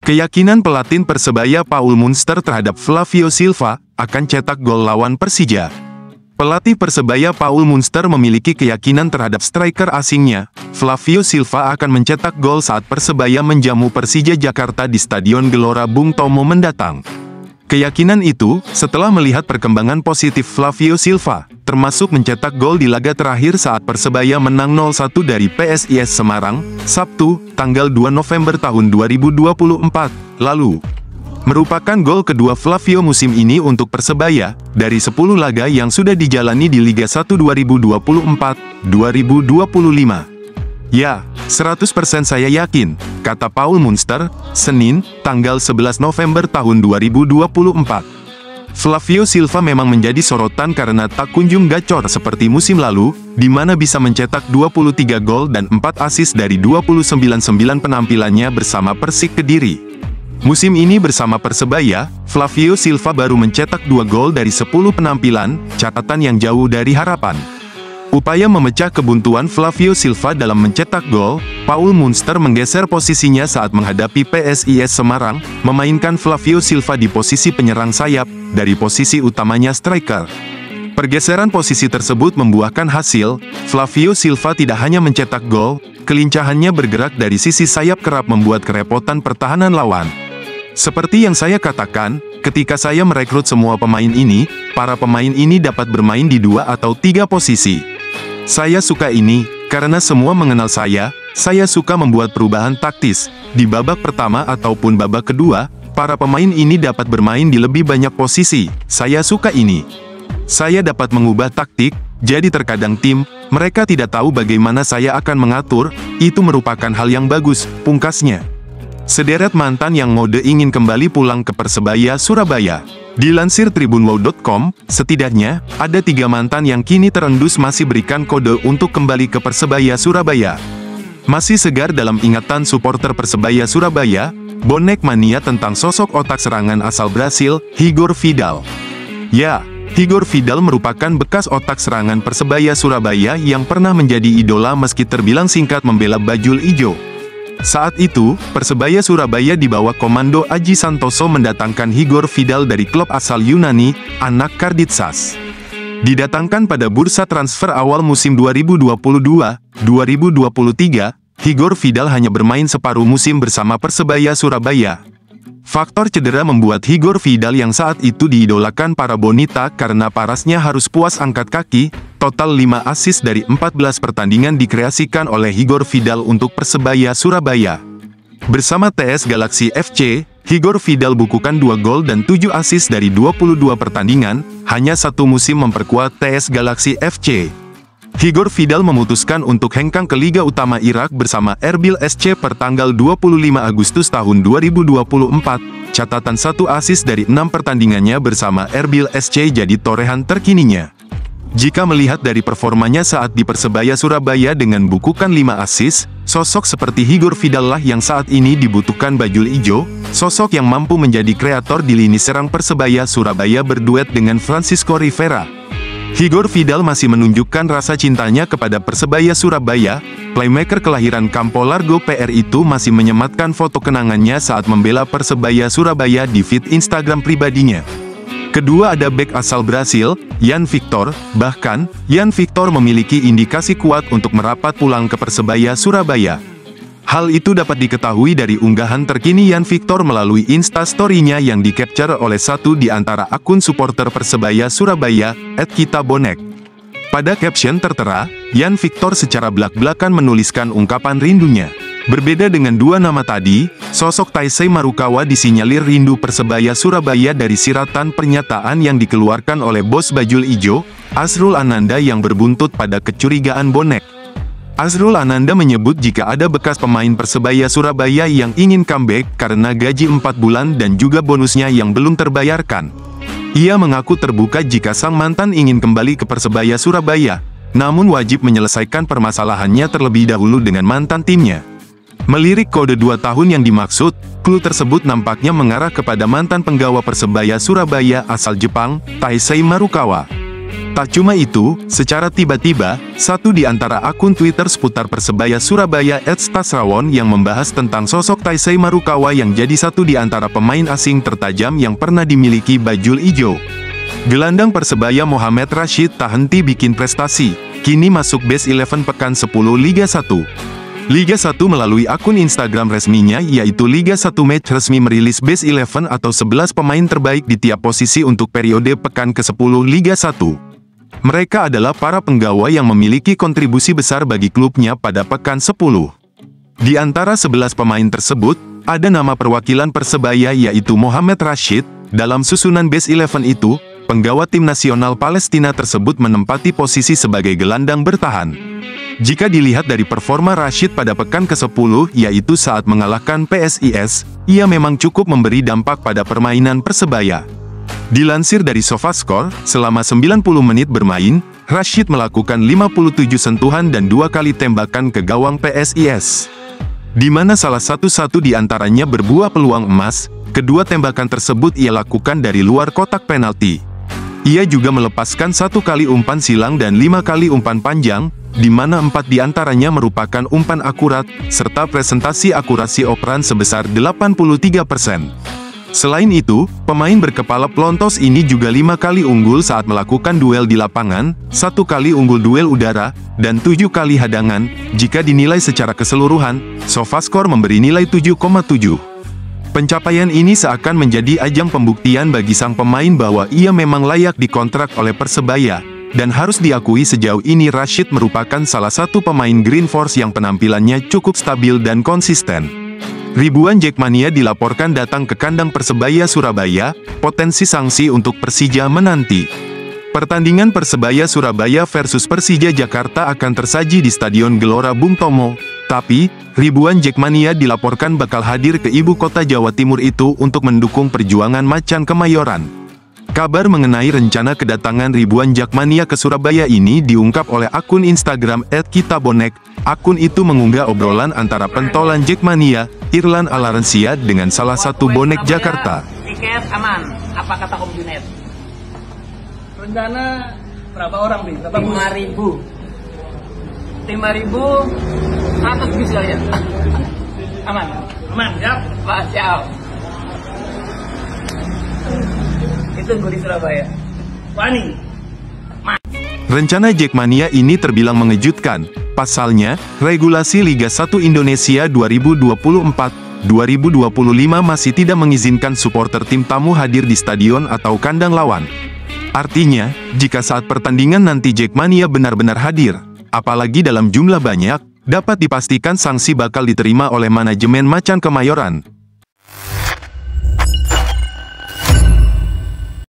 Keyakinan pelatih Persebaya Paul Munster terhadap Flavio Silva akan cetak gol lawan Persija. Pelatih Persebaya Paul Munster memiliki keyakinan terhadap striker asingnya, Flavio Silva akan mencetak gol saat Persebaya menjamu Persija Jakarta di Stadion Gelora Bung Tomo mendatang. Keyakinan itu, setelah melihat perkembangan positif Flavio Silva, termasuk mencetak gol di laga terakhir saat Persebaya menang 0-1 dari PSIS Semarang, Sabtu, tanggal 2 November tahun 2024, lalu. Merupakan gol kedua Flavio musim ini untuk Persebaya, dari 10 laga yang sudah dijalani di Liga 1 2024-2025. Ya, 100% saya yakin, kata Paul Munster, Senin, tanggal 11 November tahun 2024. Flavio Silva memang menjadi sorotan karena tak kunjung gacor seperti musim lalu, di mana bisa mencetak 23 gol dan 4 assist dari 29 penampilannya bersama Persik Kediri. Musim ini bersama Persebaya, Flavio Silva baru mencetak 2 gol dari 10 penampilan, catatan yang jauh dari harapan. Upaya memecah kebuntuan Flavio Silva dalam mencetak gol, Paul Munster menggeser posisinya saat menghadapi PSIS Semarang, memainkan Flavio Silva di posisi penyerang sayap, dari posisi utamanya striker. Pergeseran posisi tersebut membuahkan hasil, Flavio Silva tidak hanya mencetak gol, kelincahannya bergerak dari sisi sayap kerap membuat kerepotan pertahanan lawan. Seperti yang saya katakan, ketika saya merekrut semua pemain ini, para pemain ini dapat bermain di 2 atau 3 posisi. Saya suka ini, karena semua mengenal saya suka membuat perubahan taktis. Di babak pertama ataupun babak kedua, para pemain ini dapat bermain di lebih banyak posisi. Saya suka ini. Saya dapat mengubah taktik, jadi terkadang tim, mereka tidak tahu bagaimana saya akan mengatur, itu merupakan hal yang bagus, pungkasnya. Sederet mantan yang ngode ingin kembali pulang ke Persebaya Surabaya. Dilansir tribunwow.com, setidaknya, ada 3 mantan yang kini terendus masih berikan kode untuk kembali ke Persebaya Surabaya. Masih segar dalam ingatan supporter Persebaya Surabaya, bonek mania tentang sosok otak serangan asal Brasil, Igor Vidal. Ya, Igor Vidal merupakan bekas otak serangan Persebaya Surabaya yang pernah menjadi idola meski terbilang singkat membela bajul ijo. Saat itu, Persebaya Surabaya di bawah komando Aji Santoso mendatangkan Igor Vidal dari klub asal Yunani, Anak Karditsas. Didatangkan pada bursa transfer awal musim 2022-2023, Igor Vidal hanya bermain separuh musim bersama Persebaya Surabaya. Faktor cedera membuat Igor Vidal yang saat itu diidolakan para bonita karena parasnya harus puas angkat kaki. Total 5 assist dari 14 pertandingan dikreasikan oleh Igor Vidal untuk Persebaya Surabaya. Bersama TS Galaxy FC, Igor Vidal bukukan 2 gol dan 7 assist dari 22 pertandingan, hanya 1 musim memperkuat TS Galaxy FC. Igor Vidal memutuskan untuk hengkang ke Liga Utama Irak bersama Erbil SC per tanggal 25 Agustus tahun 2024. Catatan 1 assist dari 6 pertandingannya bersama Erbil SC jadi torehan terkininya. Jika melihat dari performanya saat di Persebaya Surabaya dengan bukukan 5 assist, sosok seperti Igor Vidal lah yang saat ini dibutuhkan bajul ijo, sosok yang mampu menjadi kreator di lini serang Persebaya Surabaya berduet dengan Francisco Rivera. Igor Vidal masih menunjukkan rasa cintanya kepada Persebaya Surabaya, playmaker kelahiran Campo Largo PR itu masih menyematkan foto kenangannya saat membela Persebaya Surabaya di feed Instagram pribadinya. Kedua ada bek asal Brasil, Yan Victor, bahkan, Yan Victor memiliki indikasi kuat untuk merapat pulang ke Persebaya Surabaya. Hal itu dapat diketahui dari unggahan terkini Yan Victor melalui Instastory-nya yang di-capture oleh satu di antara akun supporter Persebaya Surabaya, @kitabonek. Pada caption tertera, Yan Victor secara belak-belakan menuliskan ungkapan rindunya. Berbeda dengan 2 nama tadi, sosok Taisei Marukawa disinyalir rindu Persebaya Surabaya dari siratan pernyataan yang dikeluarkan oleh bos bajul ijo, Azrul Ananda yang berbuntut pada kecurigaan bonek. Azrul Ananda menyebut jika ada bekas pemain Persebaya Surabaya yang ingin comeback karena gaji 4 bulan dan juga bonusnya yang belum terbayarkan. Ia mengaku terbuka jika sang mantan ingin kembali ke Persebaya Surabaya, namun wajib menyelesaikan permasalahannya terlebih dahulu dengan mantan timnya. Melirik kode 2 tahun yang dimaksud, clue tersebut nampaknya mengarah kepada mantan penggawa Persebaya Surabaya asal Jepang, Taisei Marukawa. Tak cuma itu, secara tiba-tiba, satu di antara akun Twitter seputar Persebaya Surabaya @stasrawon yang membahas tentang sosok Taisei Marukawa yang jadi satu di antara pemain asing tertajam yang pernah dimiliki bajul ijo. Gelandang Persebaya Mohamed Rashid tak henti bikin prestasi, kini masuk Best 11 pekan 10 Liga 1. Liga 1 melalui akun Instagram resminya yaitu Liga 1 Match resmi merilis Best 11 atau 11 pemain terbaik di tiap posisi untuk periode pekan ke-10 Liga 1. Mereka adalah para penggawa yang memiliki kontribusi besar bagi klubnya pada pekan 10. Di antara 11 pemain tersebut, ada nama perwakilan Persebaya yaitu Mohamed Rashid. Dalam susunan Best 11 itu, penggawa tim nasional Palestina tersebut menempati posisi sebagai gelandang bertahan. Jika dilihat dari performa Rashid pada pekan ke-10, yaitu saat mengalahkan PSIS, ia memang cukup memberi dampak pada permainan Persebaya. Dilansir dari SofaScore, selama 90 menit bermain, Rashid melakukan 57 sentuhan dan 2 kali tembakan ke gawang PSIS. Di mana salah satu di antaranya berbuah peluang emas, kedua tembakan tersebut ia lakukan dari luar kotak penalti. Ia juga melepaskan 1 kali umpan silang dan 5 kali umpan panjang, di mana 4 di antaranya merupakan umpan akurat, serta presentasi akurasi operan sebesar 83%. Selain itu, pemain berkepala pelontos ini juga 5 kali unggul saat melakukan duel di lapangan, 1 kali unggul duel udara, dan 7 kali hadangan. Jika dinilai secara keseluruhan, SofaScore memberi nilai 7,7. Pencapaian ini seakan menjadi ajang pembuktian bagi sang pemain bahwa ia memang layak dikontrak oleh Persebaya, dan harus diakui sejauh ini Rashid merupakan salah satu pemain Green Force yang penampilannya cukup stabil dan konsisten. Ribuan Jackmania dilaporkan datang ke kandang Persebaya Surabaya, potensi sanksi untuk Persija menanti. Pertandingan Persebaya Surabaya versus Persija Jakarta akan tersaji di Stadion Gelora Bung Tomo, tapi, ribuan Jackmania dilaporkan bakal hadir ke ibu kota Jawa Timur itu untuk mendukung perjuangan Macan Kemayoran. Kabar mengenai rencana kedatangan ribuan Jackmania ke Surabaya ini diungkap oleh akun Instagram @kitabonek. Akun itu mengunggah obrolan antara pentolan Jackmania, Irlan Alarensia dengan salah satu bonek Jakarta. Tiket aman, apa kata Om Junet? Rencana berapa orang nih? 5.000. 100 bisa ya? Aman? Aman, siap? Pak, siap. Itu gue di Surabaya. Wani. Rencana Jackmania ini terbilang mengejutkan. Pasalnya, regulasi Liga 1 Indonesia 2024-2025 masih tidak mengizinkan supporter tim tamu hadir di stadion atau kandang lawan. Artinya, jika saat pertandingan nanti Jackmania benar-benar hadir, apalagi dalam jumlah banyak, dapat dipastikan sanksi bakal diterima oleh manajemen Macan Kemayoran.